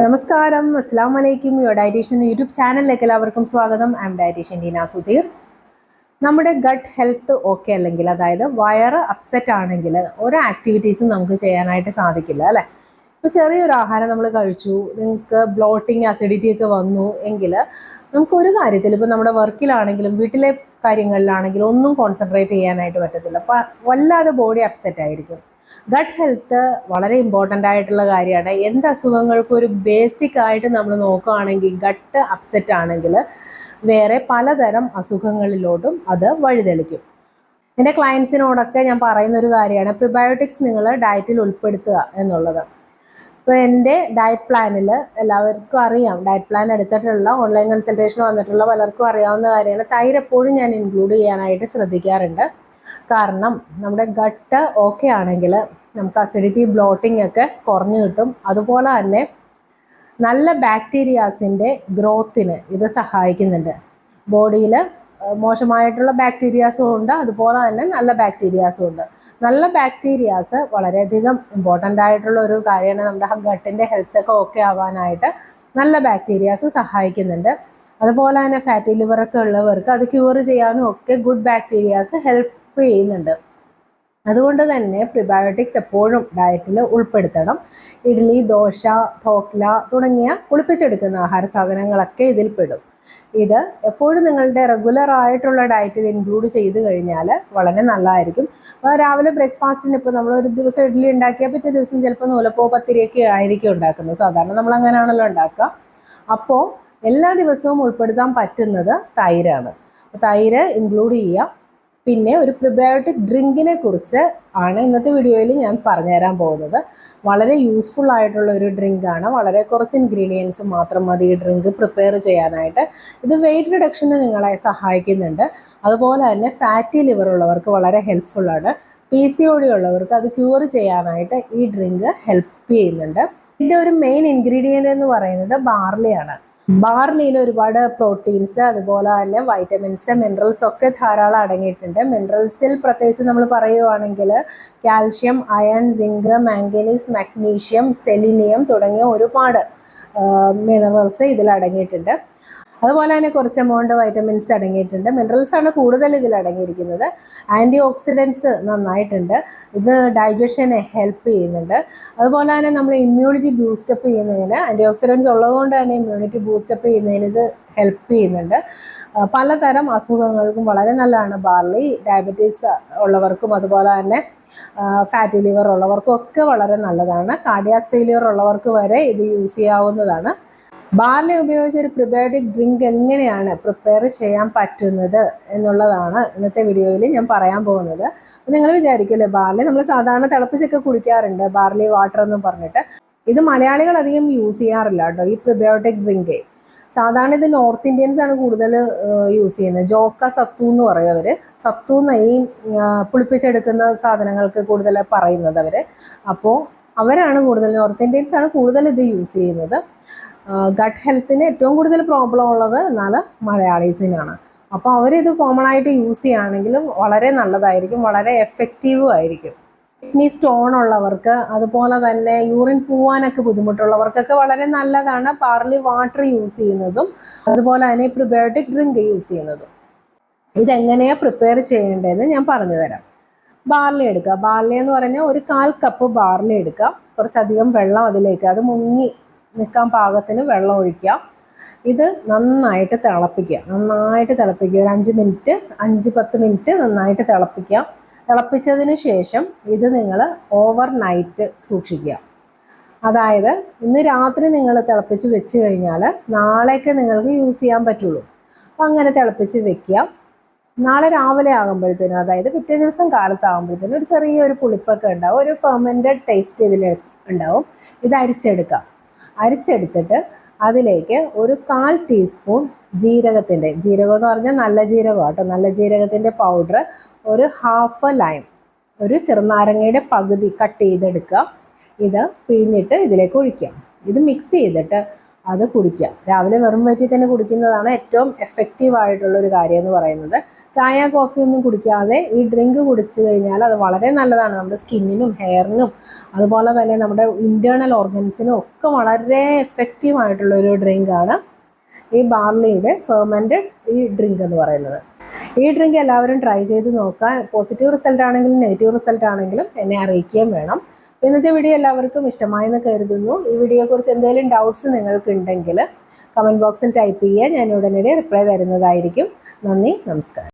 നമസ്കാരം, അസ്സാം വലൈക്കും. യുവർ ഡയറ്റീഷ്യൻ യൂട്യൂബ് ചാനലിലേക്ക് എല്ലാവർക്കും സ്വാഗതം. I'm dietitian Deena Sudheer. നമ്മുടെ ഗട്ട് ഹെൽത്ത് ഓക്കെ അല്ലെങ്കിൽ, അതായത് വയറ് അപ്സെറ്റ് ആണെങ്കിൽ ഒരു ആക്ടിവിറ്റീസും നമുക്ക് ചെയ്യാനായിട്ട് സാധിക്കില്ല അല്ലേ. ഇപ്പോൾ ചെറിയൊരു ആഹാരം നമ്മൾ കഴിച്ചു, നിങ്ങൾക്ക് ബ്ലോട്ടിങ് അസിഡിറ്റി ഒക്കെ വന്നു എങ്കിൽ നമുക്കൊരു കാര്യത്തിൽ, ഇപ്പോൾ നമ്മുടെ വർക്കിലാണെങ്കിലും വീട്ടിലെ കാര്യങ്ങളിലാണെങ്കിലും ഒന്നും കോൺസെൻട്രേറ്റ് ചെയ്യാനായിട്ട് പറ്റത്തില്ല. അപ്പോൾ വല്ലാതെ ബോഡി അപ്സെറ്റ് ആയിരിക്കും. ഗട്ട് ഹെൽത്ത് വളരെ ഇമ്പോർട്ടൻ്റ് ആയിട്ടുള്ള കാര്യമാണ്. എന്ത് അസുഖങ്ങൾക്കും ഒരു ബേസിക് ആയിട്ട് നമ്മൾ നോക്കുകയാണെങ്കിൽ ഗട്ട് അപ്സെറ്റ് ആണെങ്കിൽ വേറെ പലതരം അസുഖങ്ങളിലോട്ടും അത് വഴിതെളിക്കും. എൻ്റെ ക്ലയൻസിനോടൊക്കെ ഞാൻ പറയുന്ന ഒരു കാര്യമാണ് പ്രിബയോട്ടിക്സ് നിങ്ങൾ ഡയറ്റിൽ ഉൾപ്പെടുത്തുക എന്നുള്ളത്. ഇപ്പോൾ എൻ്റെ ഡയറ്റ് പ്ലാനിൽ എല്ലാവർക്കും അറിയാം, ഡയറ്റ് പ്ലാൻ എടുത്തിട്ടുള്ള ഓൺലൈൻ കൺസൾട്ടേഷൻ വന്നിട്ടുള്ള പലർക്കും അറിയാവുന്ന കാര്യമാണ്, തൈര് എപ്പോഴും ഞാൻ ഇൻക്ലൂഡ് ചെയ്യാനായിട്ട് ശ്രദ്ധിക്കാറുണ്ട്. കാരണം നമ്മുടെ ഗട്ട് ഓക്കെ ആണെങ്കിൽ നമുക്ക് അസിഡിറ്റി ബ്ലോട്ടിംഗ് ഒക്കെ കുറഞ്ഞു കിട്ടും. അതുപോലെ തന്നെ നല്ല ബാക്ടീരിയാസിൻ്റെ ഗ്രോത്തിന് ഇത് സഹായിക്കുന്നുണ്ട്. ബോഡിയിൽ മോശമായിട്ടുള്ള ബാക്ടീരിയാസും ഉണ്ട്, അതുപോലെ തന്നെ നല്ല ബാക്ടീരിയാസും ഉണ്ട്. നല്ല ബാക്ടീരിയാസ് വളരെയധികം ഇമ്പോർട്ടൻ്റ് ആയിട്ടുള്ള ഒരു കാര്യമാണ്. നമ്മുടെ ഗട്ടിൻ്റെ ഹെൽത്തൊക്കെ ഓക്കെ ആവാനായിട്ട് നല്ല ബാക്ടീരിയാസ് സഹായിക്കുന്നുണ്ട്. അതുപോലെ തന്നെ ഫാറ്റി ലിവറൊക്കെ ഉള്ളവർക്ക് അത് ക്യൂർ ചെയ്യാനും ഒക്കെ ഗുഡ് ബാക്ടീരിയാസ് ഹെൽപ്പ് ചെയ്യുന്നുണ്ട്. അതുകൊണ്ട് തന്നെ പ്രിബയോട്ടിക്സ് എപ്പോഴും ഡയറ്റിൽ ഉൾപ്പെടുത്തണം. ഇഡ്ഡലി, ദോശ, ധോക്ല തുടങ്ങിയ കുളിപ്പിച്ചെടുക്കുന്ന ആഹാര സാധനങ്ങളൊക്കെ ഇതിൽ പെടും. ഇത് എപ്പോഴും നിങ്ങളുടെ റെഗുലർ ആയിട്ടുള്ള ഡയറ്റിൽ ഇൻക്ലൂഡ് ചെയ്ത് കഴിഞ്ഞാൽ വളരെ നല്ലതായിരിക്കും. രാവിലെ ബ്രേക്ക്ഫാസ്റ്റിന് ഇപ്പോൾ നമ്മൾ ഒരു ദിവസം ഇഡ്ഡലി ഉണ്ടാക്കിയാൽ പിറ്റേ ദിവസം ചിലപ്പോൾ നൂലപ്പോ പത്തിരിയൊക്കെ ആയിരിക്കും ഉണ്ടാക്കുന്നത്. സാധാരണ നമ്മൾ അങ്ങനെയാണല്ലോ ഉണ്ടാക്കുക. അപ്പോൾ എല്ലാ ദിവസവും ഉൾപ്പെടുത്താൻ പറ്റുന്നത് തൈരാണ്. തൈര് ഇൻക്ലൂഡ് ചെയ്യുക. പിന്നെ ഒരു പ്രിബയോട്ടിക് ഡ്രിങ്കിനെ കുറിച്ച് ആണ് ഇന്നത്തെ വീഡിയോയിൽ ഞാൻ പറഞ്ഞുതരാൻ പോകുന്നത്. വളരെ യൂസ്ഫുൾ ആയിട്ടുള്ള ഒരു ഡ്രിങ്കാണ്. വളരെ കുറച്ച് ഇൻഗ്രീഡിയൻസ് മാത്രം മതി ഈ ഡ്രിങ്ക് പ്രിപ്പയർ ചെയ്യാനായിട്ട്. ഇത് വെയിറ്റ് റിഡക്ഷന് നിങ്ങളെ സഹായിക്കുന്നുണ്ട്. അതുപോലെ തന്നെ ഫാറ്റി ലിവർ ഉള്ളവർക്ക് വളരെ ഹെൽപ്ഫുള്ളാണ്. PCOD ഉള്ളവർക്ക് അത് ക്യൂർ ചെയ്യാനായിട്ട് ഈ ഡ്രിങ്ക് ഹെൽപ്പ് ചെയ്യുന്നുണ്ട്. ഇതിൻ്റെ ഒരു മെയിൻ ഇൻഗ്രീഡിയൻ്റ് എന്ന് പറയുന്നത് ബാർലിയാണ്. ബാർലിയിൽ ഒരുപാട് പ്രോട്ടീൻസ്, അതുപോലെ തന്നെ വൈറ്റമിൻസ്, മിനറൽസ് ഒക്കെ ധാരാളം അടങ്ങിയിട്ടുണ്ട്. മിനറൽസിൽ പ്രത്യേകിച്ച് നമ്മൾ പറയുവാണെങ്കിൽ calcium, iron, zinc, manganese, magnesium, selenium തുടങ്ങിയ ഒരുപാട് മിനറൽസ് ഇതിൽ അടങ്ങിയിട്ടുണ്ട്. അതുപോലെ തന്നെ കുറച്ച് എമൗണ്ട് വൈറ്റമിൻസ് അടങ്ങിയിട്ടുണ്ട്. മിനറൽസ് ആണ് കൂടുതൽ ഇതിൽ അടങ്ങിയിരിക്കുന്നത്. ആൻറ്റി ഓക്സിഡൻസ് നന്നായിട്ടുണ്ട്. ഇത് ഡൈജഷനെ ഹെൽപ്പ് ചെയ്യുന്നുണ്ട്. അതുപോലെ തന്നെ നമ്മൾ ഇമ്മ്യൂണിറ്റി ബൂസ്റ്റപ്പ് ചെയ്യുന്നതിന്, ആൻറ്റി ഓക്സിഡൻസ് ഉള്ളതുകൊണ്ട് തന്നെ ഇമ്മ്യൂണിറ്റി ബൂസ്റ്റപ്പ് ചെയ്യുന്നതിന് ഇത് ഹെൽപ്പ് ചെയ്യുന്നുണ്ട്. പലതരം അസുഖങ്ങൾക്കും വളരെ നല്ലതാണ് ബാർലി. ഡയബറ്റീസ് ഉള്ളവർക്കും അതുപോലെ തന്നെ ഫാറ്റി ലിവർ ഉള്ളവർക്കും ഒക്കെ വളരെ നല്ലതാണ്. കാർഡിയാക് ഫെയിലിയർ ഉള്ളവർക്ക് വരെ ഇത് യൂസ് ചെയ്യാവുന്നതാണ്. ബാർലി ഉപയോഗിച്ച് ഒരു പ്രിബയോട്ടിക് ഡ്രിങ്ക് എങ്ങനെയാണ് പ്രിപ്പയർ ചെയ്യാൻ പറ്റുന്നത് എന്നുള്ളതാണ് ഇന്നത്തെ വീഡിയോയിൽ ഞാൻ പറയാൻ പോകുന്നത്. അപ്പോൾ നിങ്ങൾ വിചാരിക്കുമല്ലേ, ബാർലി നമ്മൾ സാധാരണ തിളപ്പിച്ചൊക്കെ കുടിക്കാറുണ്ട്, ബാർലി വാട്ടർ എന്ന് പറഞ്ഞിട്ട്. ഇത് മലയാളികൾ അധികം യൂസ് ചെയ്യാറില്ല കേട്ടോ, ഈ പ്രിബയോട്ടിക് ഡ്രിങ്ക്. സാധാരണ ഇത് നോർത്ത് ഇന്ത്യൻസ് ആണ് കൂടുതൽ യൂസ് ചെയ്യുന്നത്. ജോക്ക, സത്തു എന്ന് പറയും അവർ. സത്തു എന്ന ഈ പുളിപ്പിച്ചെടുക്കുന്ന സാധനങ്ങൾക്ക് കൂടുതൽ പറയുന്നത് അവർ. അപ്പോൾ അവരാണ് കൂടുതൽ, നോർത്ത് ഇന്ത്യൻസ് ആണ് കൂടുതൽ ഇത് യൂസ് ചെയ്യുന്നത്. ഗട്ട് ഹെൽത്തിന് ഏറ്റവും കൂടുതൽ പ്രോബ്ലം ഉള്ളത് എന്നാൽ മലയാളീസിനാണ്. അപ്പോൾ അവരിത് കോമൺ ആയിട്ട് യൂസ് ചെയ്യുകയാണെങ്കിലും വളരെ നല്ലതായിരിക്കും, വളരെ എഫക്റ്റീവും ആയിരിക്കും. കിഡ്നി സ്റ്റോൺ ഉള്ളവർക്ക്, അതുപോലെ തന്നെ യൂറിൻ പോവാനൊക്കെ ബുദ്ധിമുട്ടുള്ളവർക്കൊക്കെ വളരെ നല്ലതാണ് ബാർലി വാട്ടർ യൂസ് ചെയ്യുന്നതും, അതുപോലെ തന്നെ പ്രിബയോട്ടിക് ഡ്രിങ്ക് യൂസ് ചെയ്യുന്നതും. ഇതെങ്ങനെയാണ് പ്രിപ്പയർ ചെയ്യേണ്ടതെന്ന് ഞാൻ പറഞ്ഞു തരാം. ബാർലി എടുക്കുക. ബാർലി എന്ന് പറഞ്ഞാൽ ഒരു 1/4 കപ്പ് ബാർലി എടുക്കുക. കുറച്ചധികം വെള്ളം അതിലേക്ക്, അത് മുങ്ങി നിൽക്കാൻ പാകത്തിന് വെള്ളം ഒഴിക്കുക. ഇത് നന്നായിട്ട് തിളപ്പിക്കുക. ഒരു 5-10 മിനിറ്റ് നന്നായിട്ട് തിളപ്പിക്കുക. തിളപ്പിച്ചതിന് ശേഷം ഇത് നിങ്ങൾ ഓവർ നൈറ്റ് സൂക്ഷിക്കുക. അതായത് ഇന്ന് രാത്രി നിങ്ങൾ തിളപ്പിച്ച് വെച്ച് കഴിഞ്ഞാൽ നാളേക്ക് നിങ്ങൾക്ക് യൂസ് ചെയ്യാൻ പറ്റുള്ളൂ. അപ്പം അങ്ങനെ തിളപ്പിച്ച് വെക്കുക. നാളെ രാവിലെ ആകുമ്പോഴത്തേനും, അതായത് പിറ്റേ ദിവസം കാലത്താകുമ്പോഴത്തേനും ഒരു ചെറിയൊരു പുളിപ്പൊക്കെ ഉണ്ടാവും, ഒരു ഫെർമെൻറ്റഡ് ടേസ്റ്റ് ഇതിൽ ഉണ്ടാവും. ഇത് അരിച്ചെടുത്തിട്ട് അതിലേക്ക് ഒരു 1/4 ടീസ്പൂൺ ജീരകം എന്ന് പറഞ്ഞാൽ നല്ല ജീരകം കേട്ടോ, നല്ല ജീരകത്തിൻ്റെ പൗഡർ, ഒരു 1/2 ലൈം, ഒരു ചെറുനാരങ്ങയുടെ പകുതി കട്ട് ചെയ്തെടുക്കുക. ഇത് പിഴിഞ്ഞിട്ട് ഇതിലേക്ക് ഒഴിക്കുക. ഇത് മിക്സ് ചെയ്തിട്ട് അത് കുടിക്കുക. രാവിലെ വെറും വയറ്റിൽ തന്നെ കുടിക്കുന്നതാണ് ഏറ്റവും എഫക്റ്റീവ് ആയിട്ടുള്ളൊരു കാര്യം എന്ന് പറയുന്നത്. ചായ കോഫി ഒന്നും കുടിക്കാതെ ഈ ഡ്രിങ്ക് കുടിച്ചു കഴിഞ്ഞാൽ അത് വളരെ നല്ലതാണ്. നമ്മുടെ സ്കിന്നിനും ഹെയറിനും അതുപോലെ തന്നെ നമ്മുടെ ഇൻറ്റേർണൽ ഓർഗൻസിനും ഒക്കെ വളരെ എഫക്റ്റീവ് ആയിട്ടുള്ളൊരു ഡ്രിങ്കാണ് ഈ ബാർലിയുടെ ഫെർമെൻറ്റഡ് ഈ ഡ്രിങ്ക് എന്ന് പറയുന്നത്. ഈ ഡ്രിങ്ക് എല്ലാവരും ട്രൈ ചെയ്ത് നോക്കുക. പോസിറ്റീവ് റിസൾട്ട് ആണെങ്കിലും നെഗറ്റീവ് റിസൾട്ട് ആണെങ്കിലും എന്നെ അറിയിക്കുകയും വേണം. ഇന്നത്തെ വീഡിയോ എല്ലാവർക്കും ഇഷ്ടമായെന്ന് കരുതുന്നു. ഈ വീഡിയോയെക്കുറിച്ച് എന്തെങ്കിലും ഡൗട്ട്സ് നിങ്ങൾക്കുണ്ടെങ്കിൽ കമൻറ്റ് ബോക്സിൽ ടൈപ്പ് ചെയ്യുക. ഞാൻ ഉടനടി റിപ്ലൈ തരുന്നതായിരിക്കും. നന്ദി, നമസ്കാരം.